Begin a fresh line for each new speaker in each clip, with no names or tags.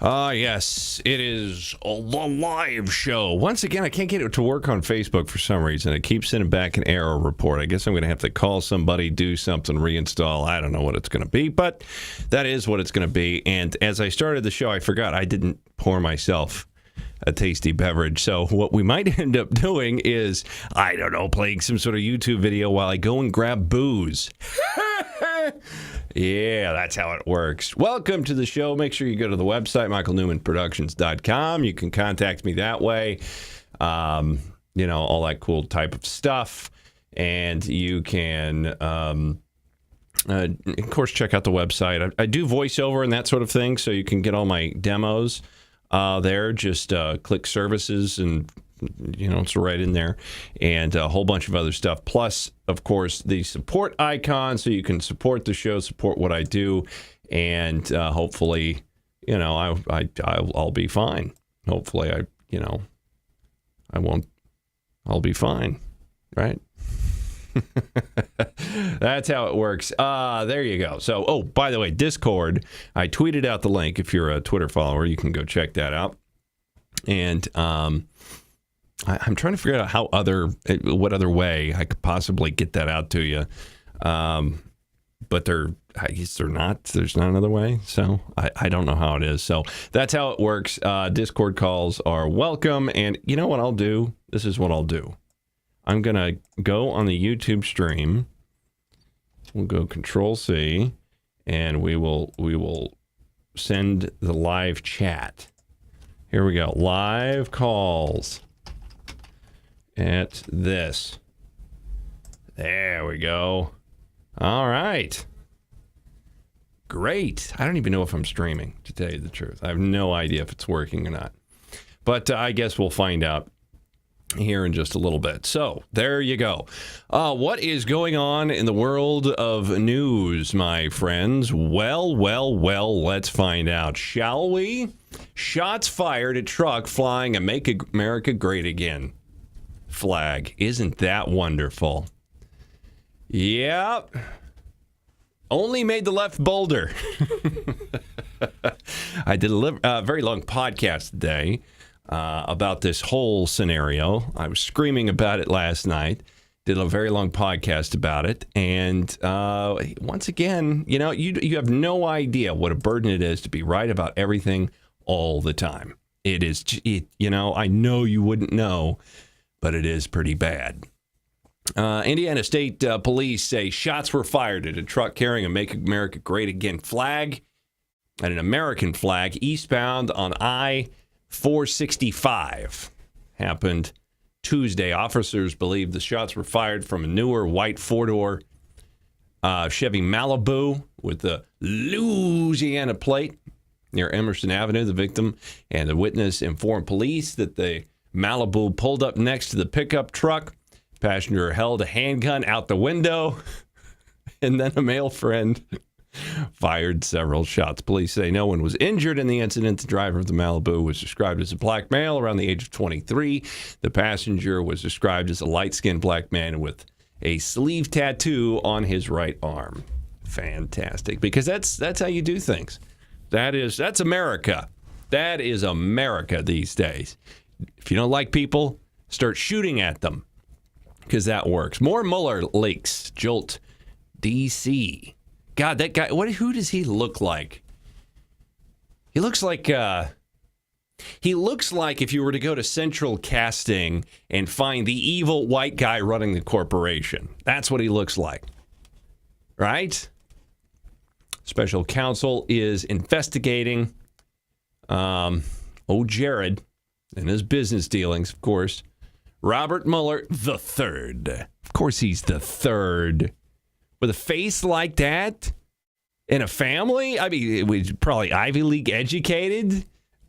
Yes, it is the live show. Once again, I can't get it to work on Facebook for some reason. It keeps sending back an error report. I guess I'm going to have to call somebody, do something, reinstall. I don't know what it's going to be, but that is what it's going to be. And as I started the show, I forgot I didn't pour myself a tasty beverage. So what we might end up doing is, I don't know, playing some sort of YouTube video while I go and grab booze. Yeah, that's how it works. Welcome to the show. Make sure you go to the website, michaelnewmanproductions.com. You can contact me that way. All that cool type of stuff. And you can, of course, check out the website. I do voiceover and that sort of thing, so you can get all my demos there. Just click services and it's right in there, and a whole bunch of other stuff. Plus, of course, the support icon, so you can support the show, support what I do, and hopefully, I'll be fine. Hopefully, I'll be fine, right? That's how it works. There you go. So, by the way, Discord, I tweeted out the link. If you're a Twitter follower, you can go check that out. And I'm trying to figure out what other way I could possibly get that out to you. But I guess there's not another way. So I don't know how it is. So that's how it works. Discord calls are welcome. And you know what I'll do? This is what I'll do. I'm going to go on the YouTube stream. We'll go Control-C, and we will send the live chat. Here we go. Live calls. At this. There we go. All right. Great. I don't even know if I'm streaming, to tell you the truth. I have no idea if it's working or not. But I guess we'll find out here in just a little bit. So, there you go. What is going on in the world of news, my friends? Well, let's find out, shall we? Shots fired at truck flying a Make America Great Again flag. Isn't that wonderful? Yep. Only made the left bolder. I did a very long podcast today about this whole scenario. I was screaming about it last night. Did a very long podcast about it. And once again, you have no idea what a burden it is to be right about everything all the time. It is, I know you wouldn't know, but it is pretty bad. Indiana State Police say shots were fired at a truck carrying a Make America Great Again flag and an American flag eastbound on I-465. Happened Tuesday. Officers believe the shots were fired from a newer white four-door Chevy Malibu with the Louisiana plate near Emerson Avenue. The victim and the witness informed police that the Malibu pulled up next to the pickup truck. Passenger held a handgun out the window, and then a male friend fired several shots. Police say no one was injured in the incident. The driver of the Malibu was described as a black male around the age of 23. The passenger was described as a light-skinned black man with a sleeve tattoo on his right arm. Fantastic, because that's how you do things. That's America. That is America these days. If you don't like people, start shooting at them, because that works. More Mueller leaks jolt D.C. God, that guy, who does he look like? He looks like if you were to go to Central Casting and find the evil white guy running the corporation. That's what he looks like. Right? Special counsel is investigating Jared and his business dealings, of course. Robert Mueller the third. Of course he's the third. With a face like that and a family? I mean, it was probably Ivy League educated.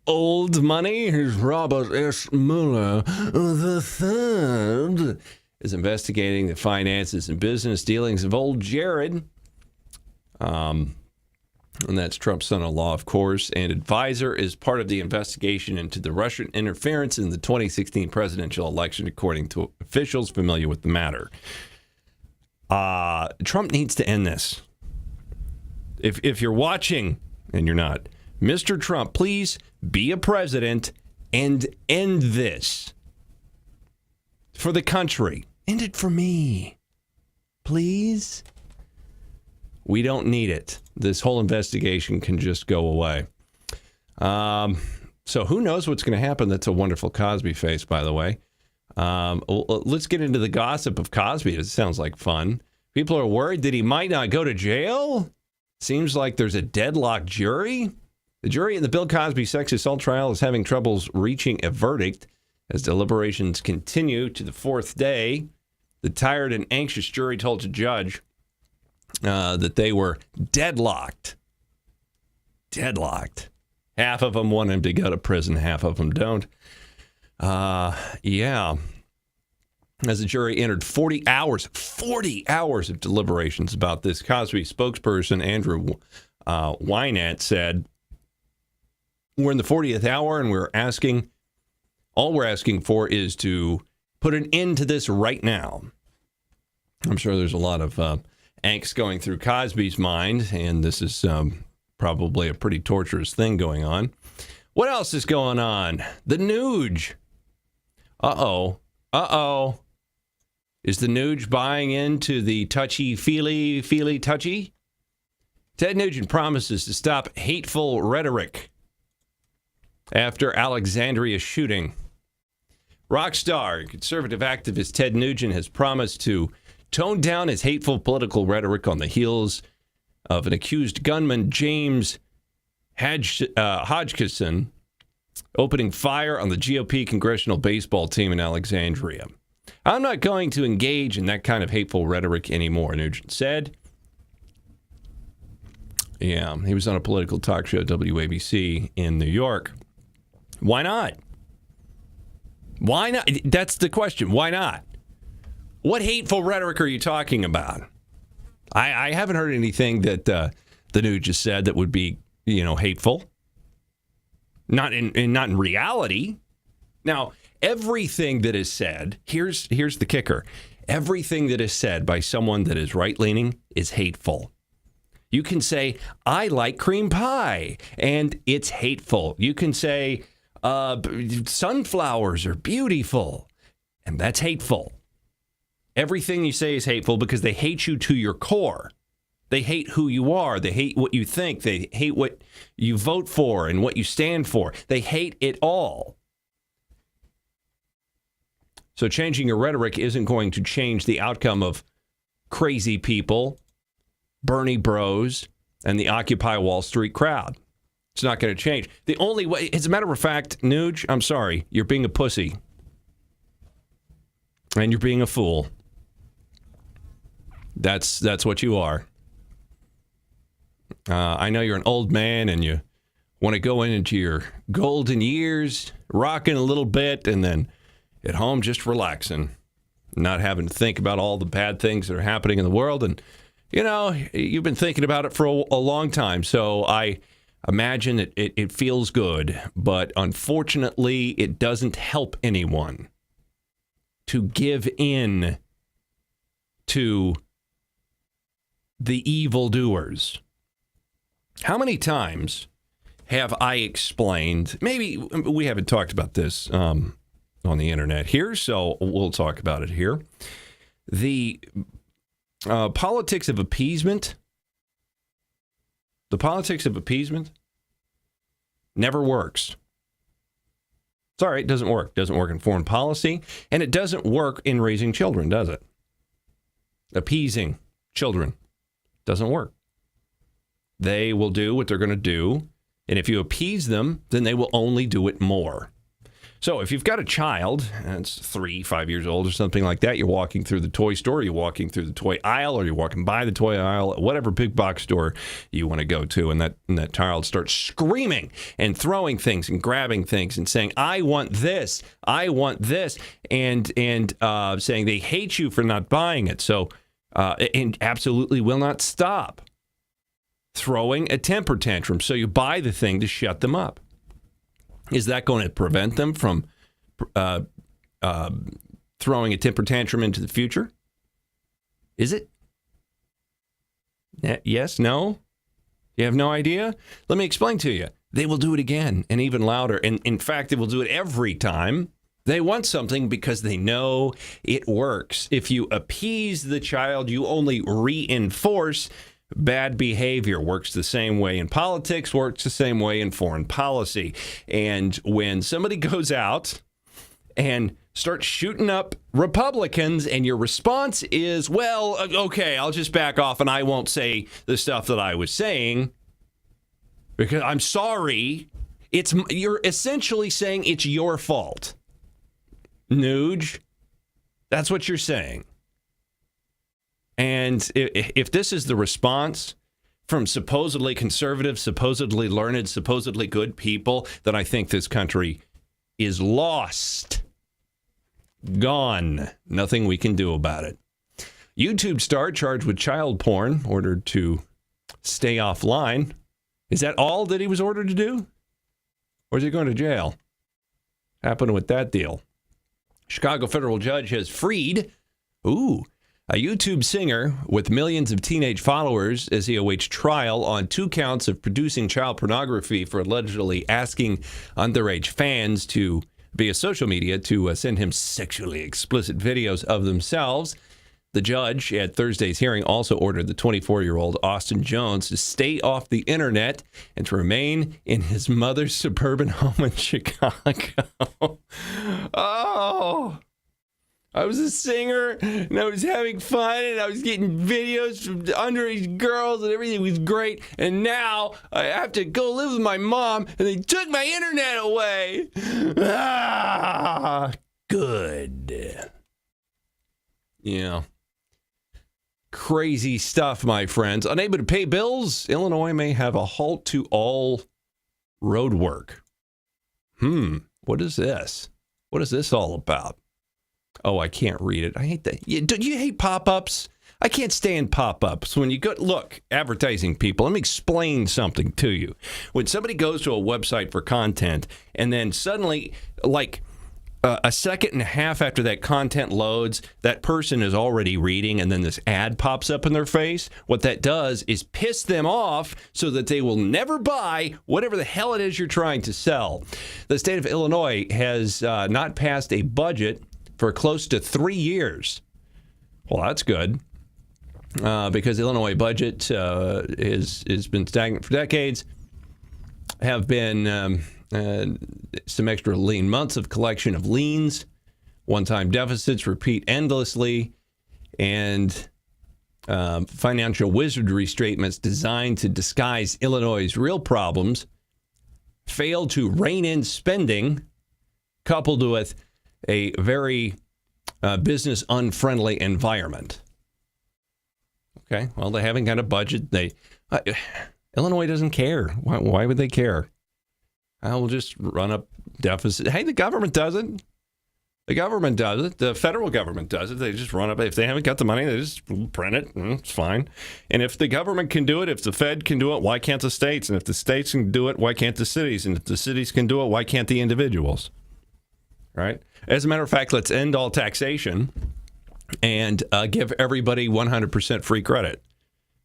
Old money. Here's Robert S. Mueller the third. Is investigating the finances and business dealings of old Jared. And that's Trump's son-in-law, of course, and advisor is part of the investigation into the Russian interference in the 2016 presidential election, according to officials familiar with the matter. Trump needs to end this. If you're watching, and you're not, Mr. Trump, please be a president and end this for the country. End it for me, please. We don't need it. This whole investigation can just go away. So who knows what's going to happen? That's a wonderful Cosby face, by the way. Let's get into the gossip of Cosby. It sounds like fun. People are worried that he might not go to jail. Seems like there's a deadlocked jury. The jury in the Bill Cosby sex assault trial is having troubles reaching a verdict as deliberations continue to the fourth day. The tired and anxious jury told the judge that they were deadlocked. Deadlocked. Half of them want him to go to prison. Half of them don't. Yeah. As the jury entered 40 hours of deliberations about this, Cosby spokesperson Andrew Wynant said, "We're in the 40th hour and all we're asking for is to put an end to this right now." I'm sure there's a lot of angst going through Cosby's mind, and this is probably a pretty torturous thing going on. What else is going on? The Nuge. Uh-oh. Is the Nuge buying into the touchy-feely touchy? Ted Nugent promises to stop hateful rhetoric after Alexandria shooting. Rock star and conservative activist Ted Nugent has promised to tone down his hateful political rhetoric on the heels of an accused gunman, James Hodgkinson, opening fire on the GOP congressional baseball team in Alexandria. "I'm not going to engage in that kind of hateful rhetoric anymore," Nugent said. Yeah, he was on a political talk show, WABC, in New York. Why not? Why not? That's the question. Why not? What hateful rhetoric are you talking about? I haven't heard anything that the Nugent said that would be, hateful. Not in reality. Now, everything that is said, here's the kicker. Everything that is said by someone that is right-leaning is hateful. You can say, "I like cream pie," and it's hateful. You can say, "Sunflowers are beautiful," and that's hateful. Everything you say is hateful because they hate you to your core. They hate who you are. They hate what you think. They hate what you vote for and what you stand for. They hate it all. So changing your rhetoric isn't going to change the outcome of crazy people, Bernie bros, and the Occupy Wall Street crowd. It's not going to change. The only way, as a matter of fact, Nuge, I'm sorry, you're being a pussy. And you're being a fool. That's what you are. I know you're an old man and you want to go into your golden years, rocking a little bit, and then at home just relaxing, not having to think about all the bad things that are happening in the world. And, you've been thinking about it for a long time. So I imagine it feels good. But unfortunately, it doesn't help anyone to give in to the evildoers. How many times have I explained, maybe we haven't talked about this on the internet here, so we'll talk about it here. The politics of appeasement, never works. Sorry, it doesn't work. It doesn't work in foreign policy, and it doesn't work in raising children, does it? Appeasing children doesn't work. They will do what they're going to do, and if you appease them, then they will only do it more. So if you've got a child, and it's 3, 5 years old or something like that, you're walking through the toy store, you're walking through the toy aisle, or you're walking by the toy aisle at whatever big box store you want to go to, and that child starts screaming and throwing things and grabbing things and saying, "I want this, and saying they hate you for not buying it. So, and absolutely will not stop throwing a temper tantrum. So you buy the thing to shut them up. Is that going to prevent them from throwing a temper tantrum into the future? Is it? Yes? No? You have no idea? Let me explain to you. they will do it again and even louder. And in fact, they will do it every time they want something because they know it works. If you appease the child, you only reinforce bad behavior. Works the same way in politics, works the same way in foreign policy. And when somebody goes out and starts shooting up Republicans and your response is, well, okay, I'll just back off and I won't say the stuff that I was saying because I'm sorry, you're essentially saying it's your fault. Nuge, that's what you're saying. And if this is the response from supposedly conservative, supposedly learned, supposedly good people, then I think this country is lost. Gone. Nothing we can do about it. YouTube star charged with child porn, ordered to stay offline. Is that all that he was ordered to do? Or is he going to jail? Happened with that deal. Chicago federal judge has freed a YouTube singer with millions of teenage followers as he awaits trial on 2 counts of producing child pornography for allegedly asking underage fans to via social media to send him sexually explicit videos of themselves. The judge at Thursday's hearing also ordered the 24-year-old Austin Jones to stay off the internet and to remain in his mother's suburban home in Chicago. Oh, I was a singer and I was having fun and I was getting videos from underage girls and everything was great. And now I have to go live with my mom and they took my internet away. Good. Yeah. Crazy stuff, my friends. Unable to pay bills, Illinois may have a halt to all road work. What is this? What is this all about? Oh, I can't read it. I hate that. Do you hate pop-ups? I can't stand pop-ups. When you go, look, advertising people, let me explain something to you. When somebody goes to a website for content and then suddenly, like a second and a half after that content loads, that person is already reading and then this ad pops up in their face, what that does is piss them off so that they will never buy whatever the hell it is you're trying to sell. The state of Illinois has not passed a budget for close to 3 years. Well, that's good. Because the Illinois budget has been stagnant for decades, have been some extra lean months of collection of liens, one-time deficits repeat endlessly, and financial wizardry statements designed to disguise Illinois' real problems fail to rein in spending, coupled with a very business-unfriendly environment. Okay, well, they haven't got a budget. Illinois doesn't care. Why would they care? We'll just run up deficit. Hey, the government does it. The government does it. The federal government does it. They just run up. If they haven't got the money, they just print it. It's fine. And if the government can do it, if the Fed can do it, why can't the states? And if the states can do it, why can't the cities? And if the cities can do it, why can't the individuals? Right? As a matter of fact, let's end all taxation and give everybody 100% free credit.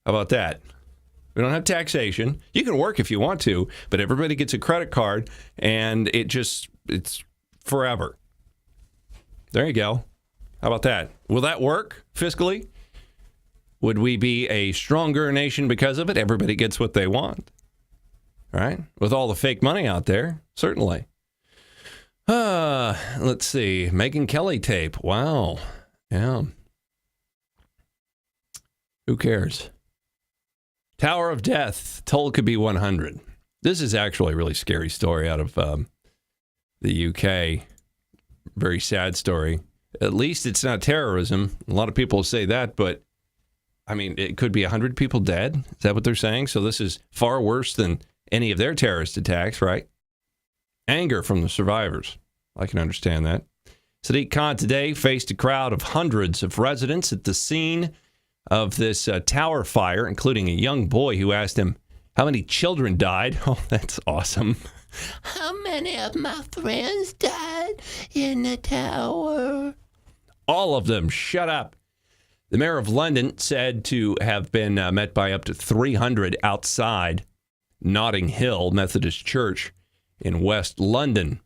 How about that? We don't have taxation. You can work if you want to, but everybody gets a credit card, and it's forever. There you go. How about that? Will that work fiscally? Would we be a stronger nation because of it? Everybody gets what they want. All right? With all the fake money out there, certainly. Let's see. Megyn Kelly tape. Wow. Yeah. Who cares? Tower of Death. Toll could be 100. This is actually a really scary story out of the UK. Very sad story. At least it's not terrorism. A lot of people say that, but I mean, it could be 100 people dead. Is that what they're saying? So this is far worse than any of their terrorist attacks, right? Anger from the survivors. I can understand that. Sadiq Khan today faced a crowd of hundreds of residents at the scene of this tower fire, including a young boy who asked him how many children died. Oh, that's awesome. How many of my friends died in the tower? All of them. Shut up. The mayor of London said to have been met by up to 300 outside Notting Hill Methodist Church in West London.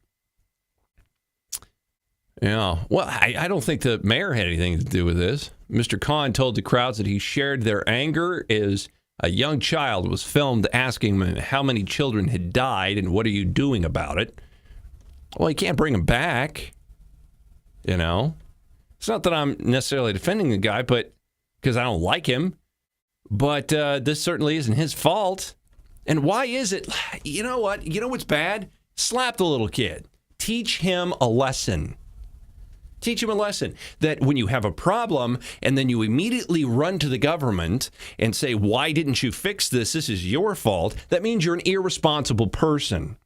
Yeah, well, I don't think the mayor had anything to do with this. Mr. Khan told the crowds that he shared their anger as a young child was filmed asking him how many children had died and what are you doing about it. Well, you can't bring him back, you know. It's not that I'm necessarily defending the guy, but because I don't like him, but this certainly isn't his fault. And why is it? You know what? You know what's bad? Slap the little kid. Teach him a lesson. Teach him a lesson that when you have a problem and then you immediately run to the government and say, why didn't you fix this? This is your fault. That means you're an irresponsible person.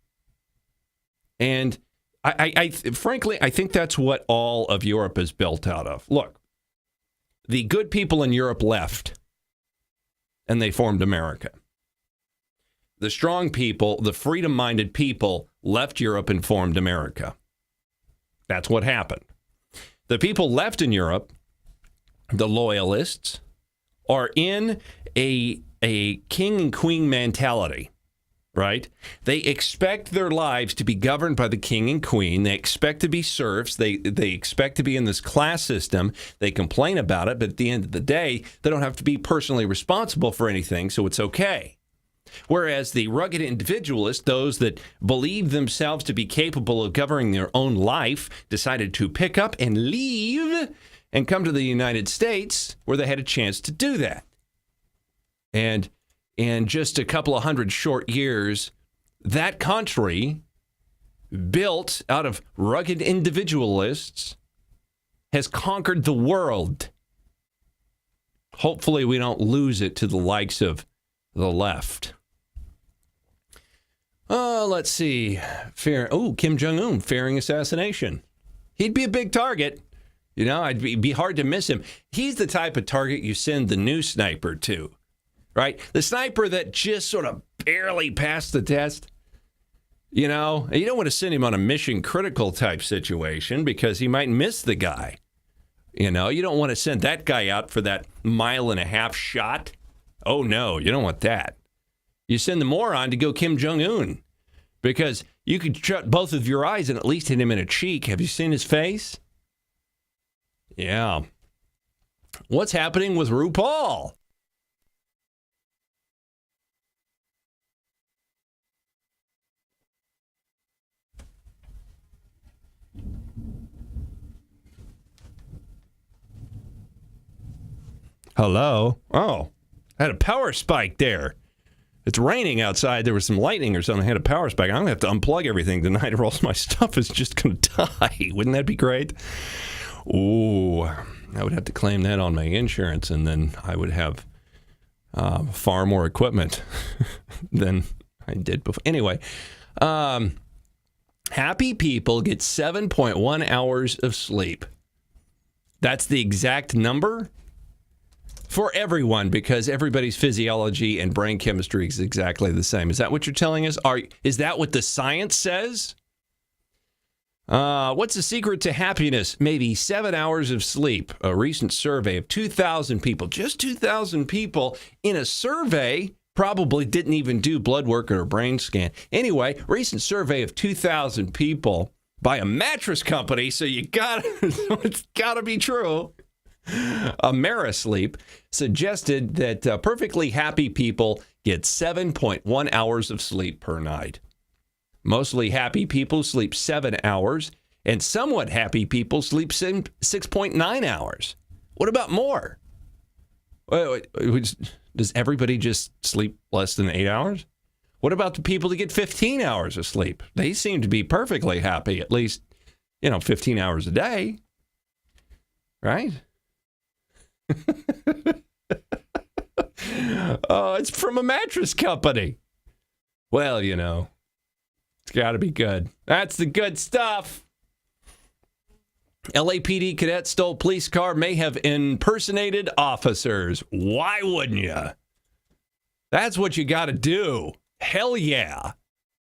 And I frankly, I think that's what all of Europe is built out of. Look, the good people in Europe left and they formed America. The strong people, the freedom-minded people left Europe and formed America. That's what happened. The people left in Europe, the loyalists, are in a king and queen mentality, right? They expect their lives to be governed by the king and queen. They expect to be serfs. They expect to be in this class system. They complain about it, but at the end of the day, they don't have to be personally responsible for anything, so it's okay. Whereas the rugged individualists, those that believe themselves to be capable of governing their own life, decided to pick up and leave and come to the United States where they had a chance to do that. And in just a couple of hundred short years, that country, built out of rugged individualists, has conquered the world. Hopefully we don't lose it to the likes of the left. Let's see. Kim Jong-un fearing assassination. He'd be a big target. You know, it'd be hard to miss him. He's the type of target you send the new sniper to, right? The sniper that just sort of barely passed the test. You know, you don't want to send him on a mission critical type situation because he might miss the guy. You know, you don't want to send that guy out for that 1.5 mile shot. Oh, no, you don't want that. You send the moron to go Kim Jong-un because you could shut both of your eyes and at least hit him in a cheek. Have you seen his face? Yeah. What's happening with RuPaul? Hello? Oh, I had a power spike there. It's raining outside. There was some lightning or something. I had a power spike. I'm going to have to unplug everything tonight or else my stuff is just going to die. Wouldn't that be great? Ooh, I would have to claim that on my insurance, and then I would have far more equipment than I did before. Anyway, happy people get 7.1 hours of sleep. That's the exact number for everyone because everybody's physiology and brain chemistry is exactly the same. Is that what you're telling us? Is that what the science says? What's the secret to happiness? Maybe 7 hours of sleep. A recent survey of 2,000 people, just 2,000 people in a survey, probably didn't even do blood work or a brain scan. Anyway, recent survey of 2,000 people by a mattress company, so it's got to be true. Amerisleep suggested that perfectly happy people get 7.1 hours of sleep per night. Mostly happy people sleep 7 hours, and somewhat happy people sleep 6.9 hours. What about more? Wait, does everybody just sleep less than 8 hours? What about the people that get 15 hours of sleep? They seem to be perfectly happy, at least, 15 hours a day. Right? Oh, it's from a mattress company. Well, it's got to be good. That's the good stuff. LAPD cadet stole police car, may have impersonated officers. Why wouldn't you? That's what you got to do. Hell yeah.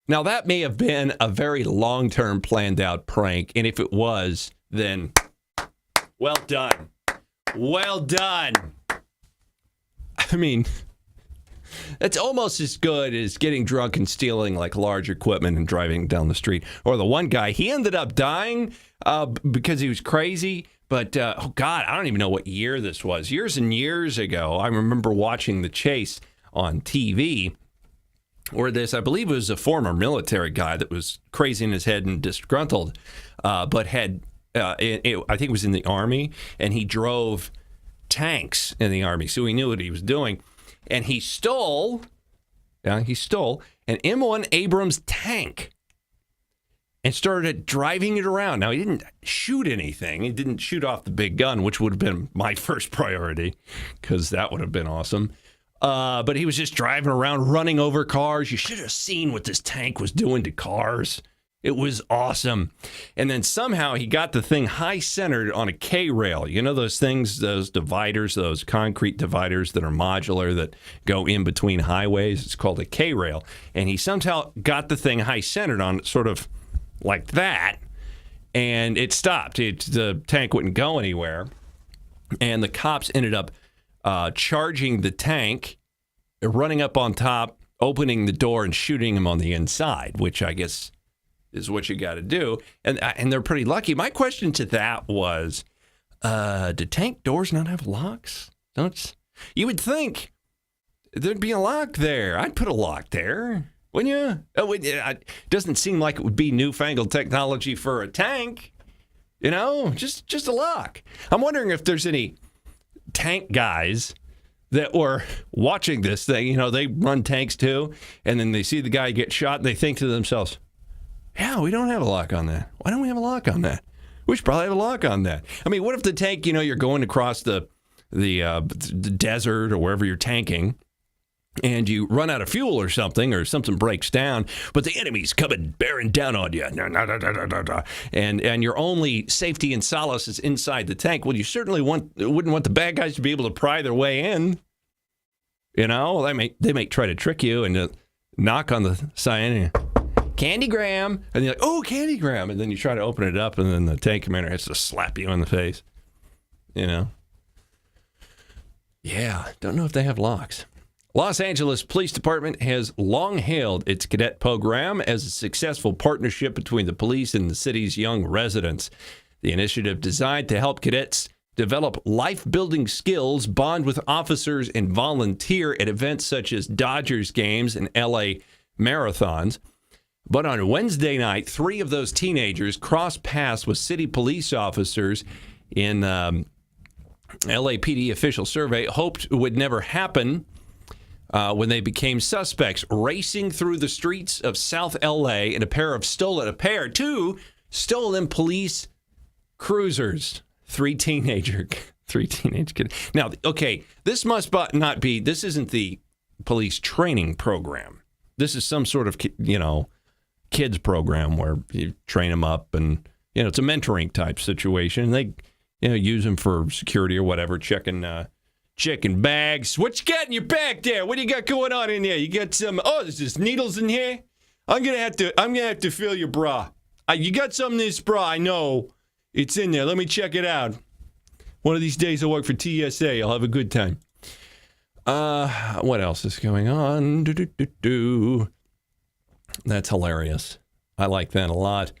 Now, that may have been a very long-term planned out prank, and if it was, then well done. Well done. I mean, That's almost as good as getting drunk and stealing like large equipment and driving down the street. Or the one guy, he ended up dying because he was crazy. But, oh, God, I don't even know what year this was. Years and years ago, I remember watching the chase on TV where I believe it was a former military guy that was crazy in his head and disgruntled, but had, I think it was in the Army, and he drove tanks in the Army, so he knew what he was doing. And he stole an M1 Abrams tank and started driving it around. Now, he didn't shoot anything. He didn't shoot off the big gun, which would have been my first priority, because that would have been awesome. But he was just driving around, running over cars. You should have seen what this tank was doing to cars. It was awesome. And then somehow he got the thing high-centered on a K-rail. You know those things, those dividers, those concrete dividers that are modular that go in between highways? It's called a K-rail. And he somehow got the thing high-centered on it, sort of like that, and it stopped. The tank wouldn't go anywhere. And the cops ended up charging the tank, running up on top, opening the door, and shooting him on the inside, which I guess is what you got to do. And they're pretty lucky. My question to that was, do tank doors not have locks? You would think there'd be a lock there. I'd put a lock there, wouldn't you? It doesn't seem like it would be newfangled technology for a tank. You know, just a lock. I'm wondering if there's any tank guys that were watching this thing. You know, they run tanks too, and then they see the guy get shot, and they think to themselves, yeah, we don't have a lock on that. Why don't we have a lock on that? We should probably have a lock on that. I mean, what if the tank, you know, you're going across the desert or wherever you're tanking, and you run out of fuel or something breaks down, but the enemy's coming bearing down on you. And your only safety and solace is inside the tank. Well, you certainly wouldn't want the bad guys to be able to pry their way in. You know, they may try to trick you and knock on the side. Candygram. And you're like, oh, Candygram. And then you try to open it up, and then the tank commander has to slap you in the face. You know? Yeah, don't know if they have locks. Los Angeles Police Department has long hailed its cadet program as a successful partnership between the police and the city's young residents. The initiative designed to help cadets develop life-building skills, bond with officers, and volunteer at events such as Dodgers games and LA marathons. But on Wednesday night, 3 of those teenagers crossed paths with city police officers in LAPD official survey hoped would never happen. When they became suspects racing through the streets of South LA in two stolen police cruisers. 3 teenage kids. Now, okay, this must not be, this isn't the police training program. This is some sort of, kids program where you train them up, and, it's a mentoring type situation. They, use them for security or whatever, checking bags. What you got in your bag there? What do you got going on in there? You got some, there's just needles in here? I'm gonna have to fill your bra. You got something in this bra, I know. It's in there. Let me check it out. One of these days I'll work for TSA. I'll have a good time. What else is going on? That's hilarious. I like that a lot.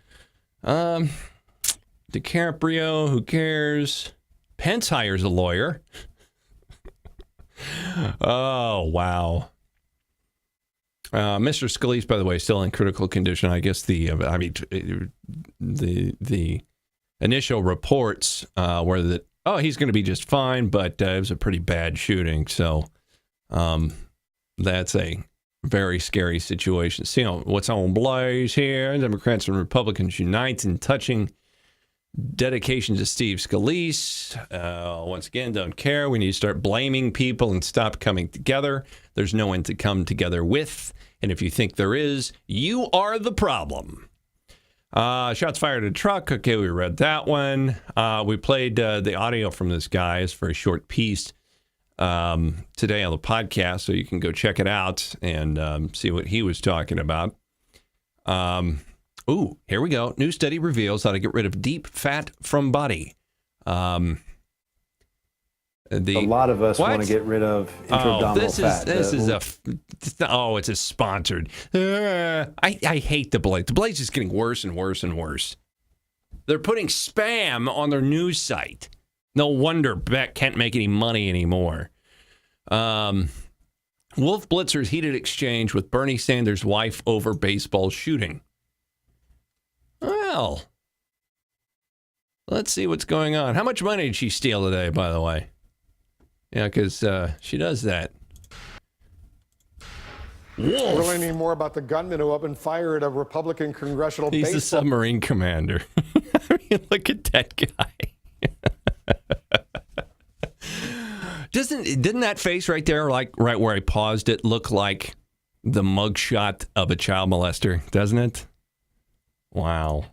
DiCaprio, who cares? Pence hires a lawyer. Oh, wow. Mr. Scalise, by the way, still in critical condition. I guess the initial reports were that, he's going to be just fine, but it was a pretty bad shooting. So that's a very scary situation. See what's on blaze here. Democrats and Republicans unite in touching dedication to Steve Scalise. Once again, don't care. We need to start blaming people and stop coming together. There's no one to come together with. And if you think there is, you are the problem. Shots fired at a truck. Okay, we read that one. We played the audio from this guy. It's for a short piece today on the podcast, so you can go check it out and see what he was talking about. Here we go. New study reveals how to get rid of deep fat from body.
A lot of us want to get rid of intra-abdominal fat.
It's a sponsored. I hate the Blaze. The Blaze is getting worse and worse and worse. They're putting spam on their news site. No wonder Beck can't make any money anymore. Wolf Blitzer's heated exchange with Bernie Sanders' wife over baseball shooting. Well, let's see what's going on. How much money did she steal today, by the way? Yeah, because she does that. Wolf.
We're learning more about the gunman who opened fire at a Republican congressional
He's
baseball.
the submarine commander. I mean, look at that guy. Didn't that face right there, like right where I paused it, look like the mugshot of a child molester, doesn't it? Wow.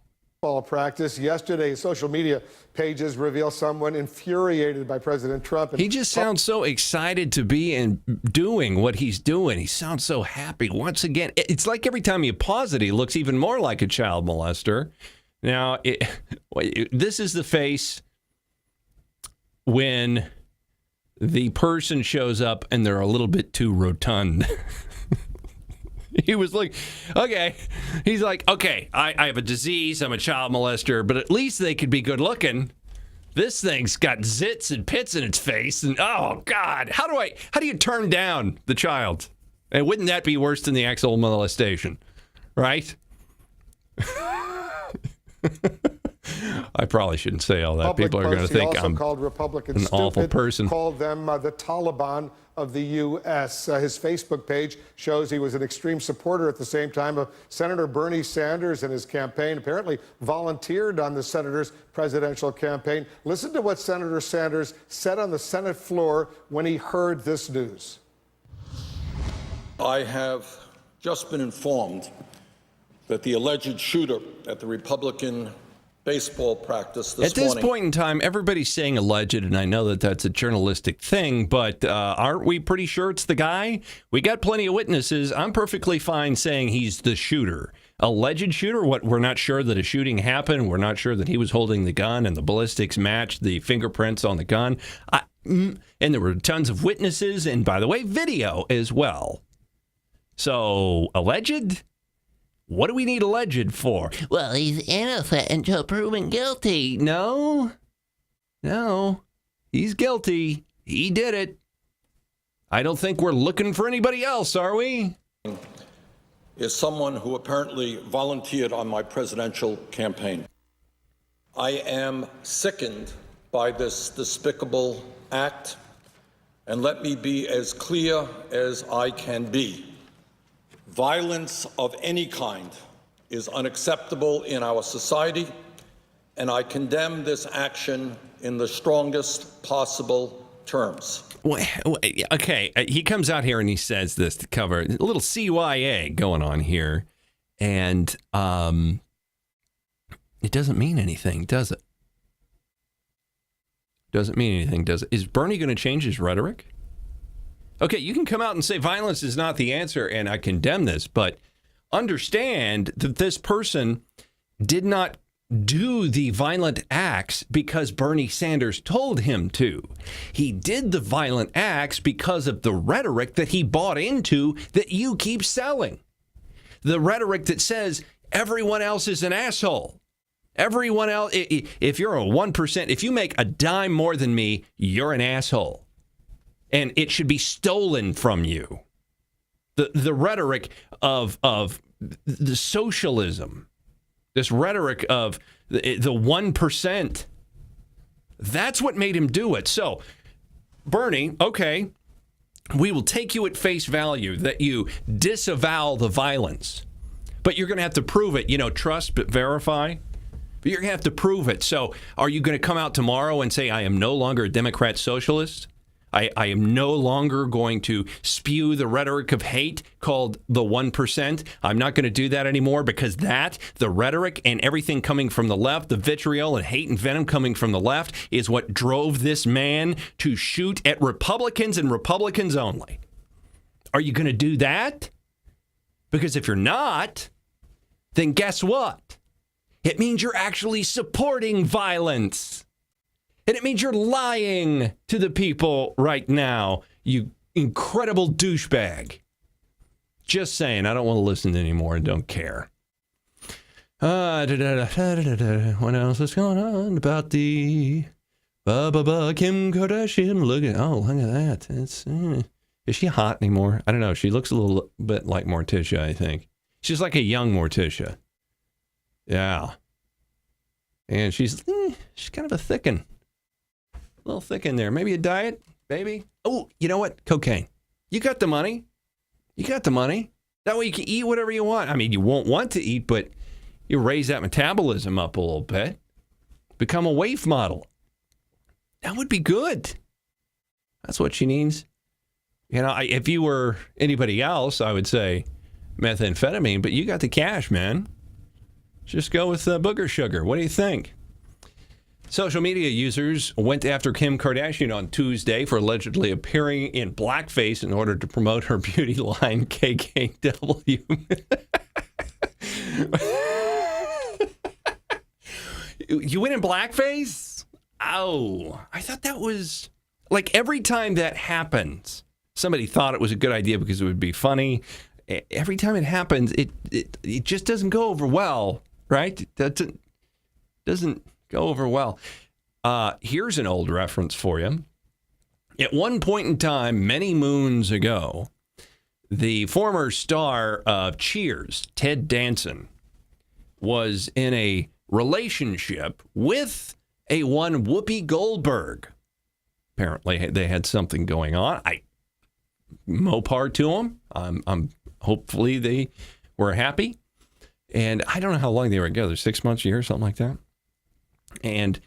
Practice yesterday, social media pages reveal someone infuriated by President Trump.
He just sounds so excited to be and doing what he's doing. He sounds so happy. Once again, it's like every time you pause it, he looks even more like a child molester. Now, this is the face when the person shows up and they're a little bit too rotund. He was like, okay. He's like, okay, I have a disease. I'm a child molester, but at least they could be good looking. This thing's got zits and pits in its face. And oh, God, how do you turn down the child? And wouldn't that be worse than the actual molestation? Right? I probably shouldn't say all that.
Public
People are going to think I'm
called Republicans
an
stupid,
awful person.
Called them the Taliban of the U.S. His Facebook page shows he was an extreme supporter at the same time of Senator Bernie Sanders and his campaign. Apparently volunteered on the senator's presidential campaign. Listen to what Senator Sanders said on the Senate floor when he heard this news.
I have just been informed that the alleged shooter at the Republican baseball practice this morning.
At this point in time, everybody's saying alleged, and I know that that's a journalistic thing, but aren't we pretty sure it's the guy? We got plenty of witnesses. I'm perfectly fine saying he's the shooter. Alleged shooter? What? We're not sure that a shooting happened. We're not sure that he was holding the gun and the ballistics matched the fingerprints on the gun. And there were tons of witnesses, and by the way, video as well. So, alleged? What do we need alleged for? Well, he's innocent until proven guilty. No. He's guilty. He did it. I don't think we're looking for anybody else, are we?
Is someone who apparently volunteered on my presidential campaign. I am sickened by this despicable act, and let me be as clear as I can be. Violence of any kind is unacceptable in our society, and I condemn this action in the strongest possible terms.
Okay, he comes out here and he says this to cover a little CYA going on here, and it doesn't mean anything, does it? Doesn't mean anything, does it? Is Bernie going to change his rhetoric? Okay, you can come out and say violence is not the answer, and I condemn this, but understand that this person did not do the violent acts because Bernie Sanders told him to. He did the violent acts because of the rhetoric that he bought into that you keep selling. The rhetoric that says everyone else is an asshole. Everyone else, if you're a 1%, if you make a dime more than me, you're an asshole. And it should be stolen from you. The rhetoric of the socialism, this rhetoric of the 1%, that's what made him do it. So, Bernie, okay, we will take you at face value that you disavow the violence. But you're going to have to prove it. Trust but verify. But you're going to have to prove it. So, are you going to come out tomorrow and say, I am no longer a Democrat socialist? I am no longer going to spew the rhetoric of hate called the 1%. I'm not going to do that anymore because the rhetoric and everything coming from the left, the vitriol and hate and venom coming from the left is what drove this man to shoot at Republicans and Republicans only. Are you going to do that? Because if you're not, then guess what? It means you're actually supporting violence. And it means you're lying to the people right now, you incredible douchebag. Just saying, I don't want to listen anymore and don't care. What else is going on about the Kim Kardashian? Look at that. Is she hot anymore? I don't know. She looks a little bit like Morticia, I think. She's like a young Morticia. Yeah. And she's kind of a thickin'. A little thick in there. Maybe a diet, baby. Oh, you know what? Cocaine. You got the money. That way you can eat whatever you want. I mean, you won't want to eat, but you raise that metabolism up a little bit. Become a waif model. That would be good. That's what she needs. You know, if you were anybody else, I would say methamphetamine, but you got the cash, man. Just go with booger sugar. What do you think? Social media users went after Kim Kardashian on Tuesday for allegedly appearing in blackface in order to promote her beauty line, KKW. You went in blackface? Oh, I thought that was... Like, every time that happens, somebody thought it was a good idea because it would be funny. Every time it happens, it just doesn't go over well, right? It doesn't go over well. Here's an old reference for you. At one point in time, many moons ago, the former star of Cheers, Ted Danson, was in a relationship with a one Whoopi Goldberg. Apparently, they had something going on. More power to them. I'm hopefully they were happy. And I don't know how long they were together, 6 months, a year, something like that. And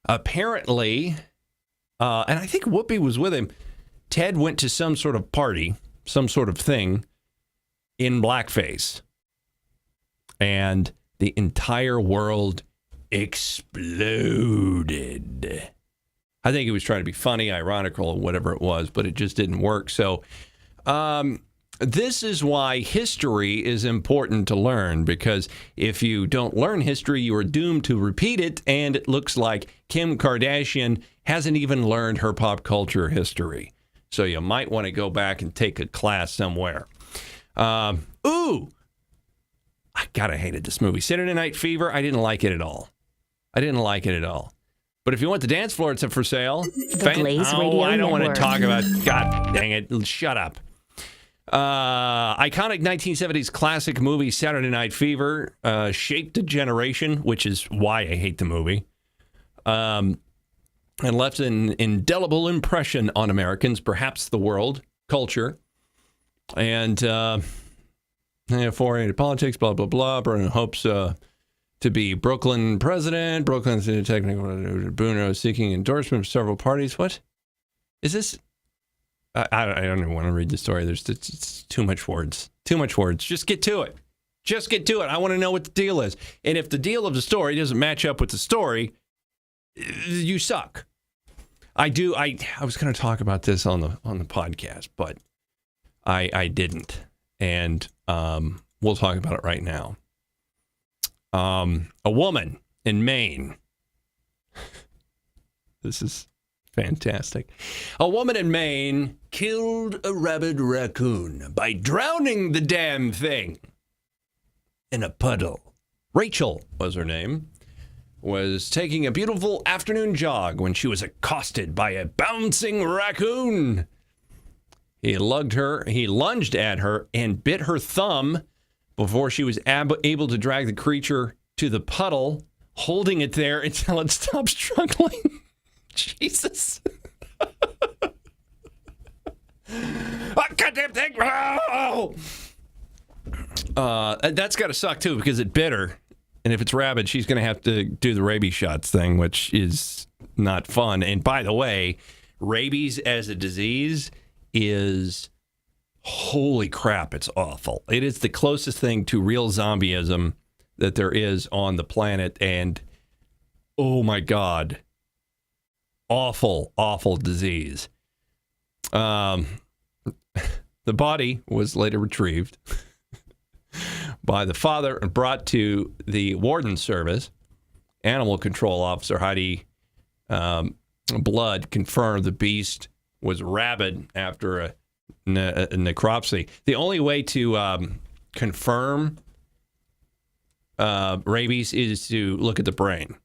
apparently, and I think Whoopi was with him, Ted went to some sort of party, some sort of thing in blackface. And the entire world exploded. I think he was trying to be funny, ironical, or whatever it was, but it just didn't work. So this is why history is important to learn, because if you don't learn history, you are doomed to repeat it, and it looks like Kim Kardashian hasn't even learned her pop culture history. So you might want to go back and take a class somewhere. I hated this movie. Saturday Night Fever, I didn't like it at all. But if you want the dance floor, it's up for sale. I don't want to talk about... God dang it. Shut up. Iconic 1970s classic movie Saturday Night Fever shaped a generation, which is why I hate the movie, and left an indelible impression on Americans, perhaps the world, culture, and foray into politics, blah, blah, blah. Bruno hopes to be Brooklyn president. Brooklyn's technical Bruno seeking endorsement of several parties. What is this? I don't even want to read the story. It's too much words. Just get to it. I want to know what the deal is. And if the deal of the story doesn't match up with the story, you suck. I was going to talk about this on the podcast, but I didn't. And we'll talk about it right now. A woman in Maine. This is fantastic. A woman in Maine killed a rabid raccoon by drowning the damn thing in a puddle. Rachel was her name. Was taking a beautiful afternoon jog when she was accosted by a bouncing raccoon. He lunged at her and bit her thumb before she was able to drag the creature to the puddle, holding it there until it stopped struggling. Jesus. Goddamn thing. Oh! That's got to suck, too, because it bit her. And if it's rabid, she's going to have to do the rabies shots thing, which is not fun. And by the way, rabies as a disease is, holy crap, it's awful. It is the closest thing to real zombieism that there is on the planet. And, oh, my God. Awful, awful disease. The body was later retrieved by the father and brought to the warden service. Animal control officer Heidi blood confirmed the beast was rabid after a necropsy. The only way to confirm rabies is to look at the brain.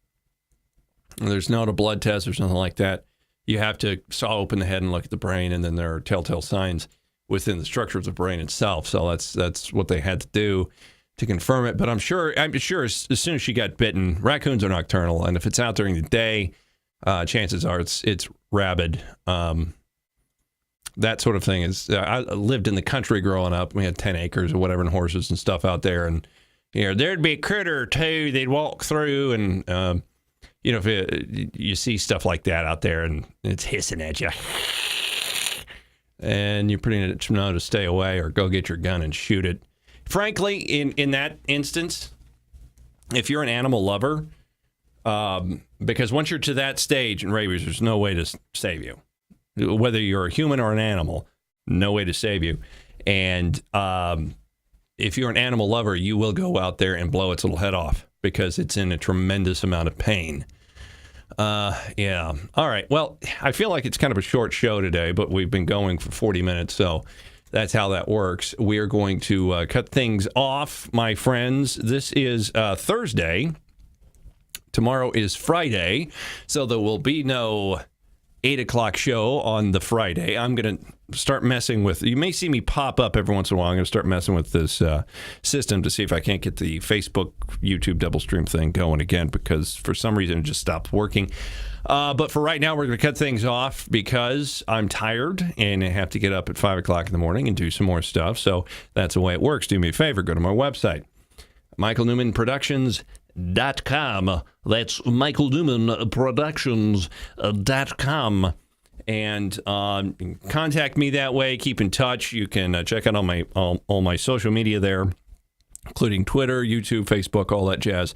There's not a blood test or something like that. You have to saw open the head and look at the brain, and then there are telltale signs within the structure of the brain itself. So that's what they had to do to confirm it. But I'm sure as soon as she got bitten, raccoons are nocturnal, and if it's out during the day, chances are it's rabid. That sort of thing is. I lived in the country growing up. We had 10 acres or whatever, and horses and stuff out there, and there'd be a critter or two they'd walk through, and if you see stuff like that out there, and it's hissing at you, and you're pretty much know to stay away or go get your gun and shoot it. Frankly, in that instance, if you're an animal lover, because once you're to that stage in rabies, there's no way to save you. Whether you're a human or an animal, no way to save you. And if you're an animal lover, you will go out there and blow its little head off because it's in a tremendous amount of pain. Yeah. All right. Well, I feel like it's kind of a short show today, but we've been going for 40 minutes, so that's how that works. We are going to cut things off, my friends. This is Thursday. Tomorrow is Friday, so there will be no 8 o'clock show on the Friday. I'm going to start messing with, you may see me pop up every once in a while. I'm going to start messing with this system to see if I can't get the Facebook, YouTube double stream thing going again, because for some reason it just stopped working. But for right now, we're going to cut things off because I'm tired and I have to get up at 5 o'clock in the morning and do some more stuff. So that's the way it works. Do me a favor, go to my website, michaelnewmanproductions.com. That's michaelnewmanproductions.com. And contact me that way. Keep in touch. You can check out all my social media there, including Twitter, YouTube, Facebook, all that jazz.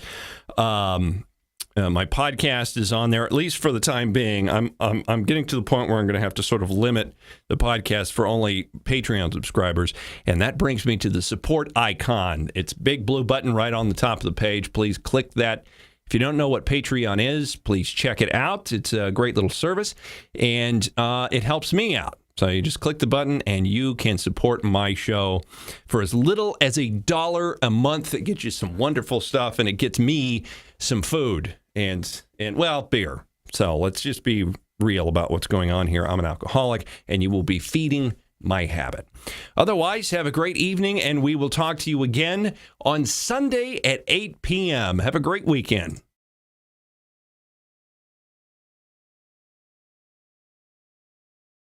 My podcast is on there, at least for the time being. I'm getting to the point where I'm going to have to sort of limit the podcast for only Patreon subscribers, and that brings me to the support icon. It's a big blue button right on the top of the page. Please click that. If you don't know what Patreon is, please check it out. It's a great little service, and it helps me out. So you just click the button, and you can support my show for as little as $1 a month. It gets you some wonderful stuff, and it gets me some food and well, beer. So let's just be real about what's going on here. I'm an alcoholic, and you will be feeding my habit. Otherwise, have a great evening, and we will talk to you again on Sunday at 8 p.m. Have a great weekend.